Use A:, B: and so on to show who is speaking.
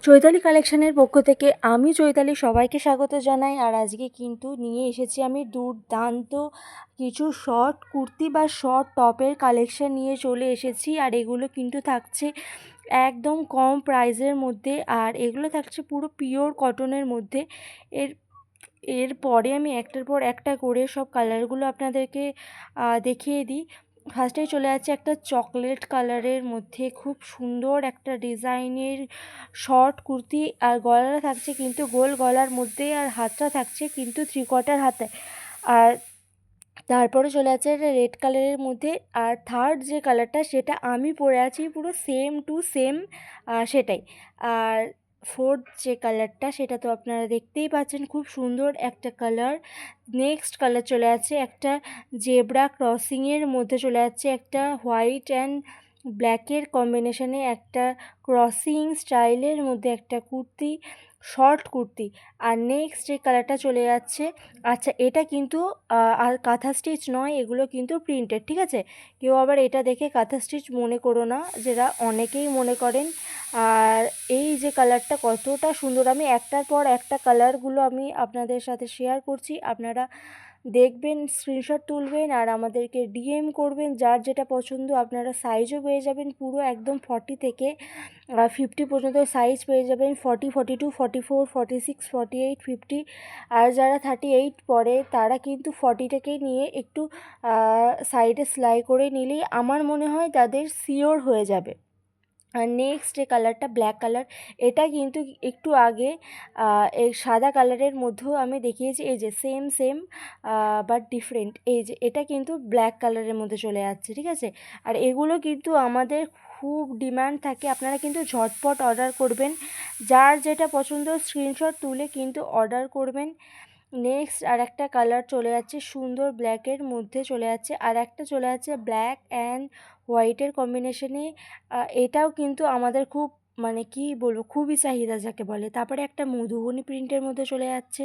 A: চৈতালি কালেকশনের পক্ষ থেকে আমি চৈতালি সবাইকে স্বাগত জানাই। আর আজকে কিন্তু নিয়ে এসেছি আমি দুর্দান্ত কিছু শর্ট কুর্তি বা শর্ট টপের কালেকশন নিয়ে চলে এসেছি। আর এগুলো কিন্তু থাকছে একদম কম প্রাইসের মধ্যে, আর এগুলো থাকছে পুরো পিওর কটনের মধ্যে। এর এরপরে আমি একটার পর একটা করে সব কালারগুলো আপনাদেরকে দেখিয়ে দিই। ফার্স্টেই চলে যাচ্ছে একটা চকলেট কালারের মধ্যে খুব সুন্দর একটা ডিজাইনের শর্ট কুর্তি, আর গলাটা থাকছে কিন্তু গোল গলার মধ্যে, আর হাতটা থাকছে কিন্তু 3/4 হাতে। আর তারপরে চলে যাচ্ছে এটা রেড কালারের মধ্যে। আর থার্ড যে কালারটা সেটা আমি পরে আছি পুরো সেম টু সেম সেটাই। আর ফোর্থ যে কালারটা সেটা তো আপনারা দেখতেই পাচ্ছেন, খুব সুন্দর একটা কালার। নেক্সট কালার চলে যাচ্ছে একটা জেব্রা ক্রসিংয়ের মধ্যে, চলে যাচ্ছে একটা হোয়াইট অ্যান্ড ব্ল্যাকের কম্বিনেশনে একটা ক্রসিং স্টাইলের মধ্যে একটা কুর্তি, শর্ট কুর্তি। আর নেক্সট যে কালারটা চলে যাচ্ছে, আচ্ছা এটা কিন্তু আর কাঁথা স্টিচ নয়, এগুলো কিন্তু প্রিন্টেড, ঠিক আছে? কেউ আবার এটা দেখে কাঁথা স্টিচ মনে করো না, যেটা অনেকেই মনে করেন। আর এই যে কালারটা কতটা সুন্দর, আমি একটার পর একটা কালারগুলো আমি আপনাদের সাথে শেয়ার করছি, আপনারা দেখবেন, স্ক্রিনশট তুলবেন আর আমাদেরকে ডিএম করবেন। যার যেটা পছন্দ আপনারা সাইজও পেয়ে যাবেন, পুরো একদম 40 থেকে 50 পর্যন্ত সাইজ পেয়ে যাবেন। 40, 42, 44, 46, 48, 50। আর যারা 38 পরে তারা কিন্তু 40টাকেই নিয়ে একটু সাইডে সেলাই করে নিলেই আমার মনে হয় তাদের সিওর হয়ে যাবে। আর নেক্সট যে কালারটা ব্ল্যাক কালার, এটা কিন্তু একটু আগে এই সাদা কালারের মধ্যেও আমি দেখিয়েছি, এই যে সেম সেম বাট ডিফারেন্ট। এই যে এটা কিন্তু ব্ল্যাক কালারের মধ্যে চলে যাচ্ছে, ঠিক আছে? আর এগুলো কিন্তু আমাদের খুব ডিমান্ড থাকে, আপনারা কিন্তু ঝটপট অর্ডার করবেন। যার যেটা পছন্দ স্ক্রিনশট তুলে কিন্তু অর্ডার করবেন। নেক্সট আর একটা কালার চলে যাচ্ছে সুন্দর ব্ল্যাকের মধ্যে চলে যাচ্ছে, আর একটা চলে যাচ্ছে ব্ল্যাক অ্যান্ড হোয়াইটের কম্বিনেশনে। এটাও কিন্তু আমাদের খুব, মানে কি বলবো, খুবই চাহিদা যাকে বলে। তারপরে একটা মধুবনী প্রিন্টের মধ্যে চলে যাচ্ছে।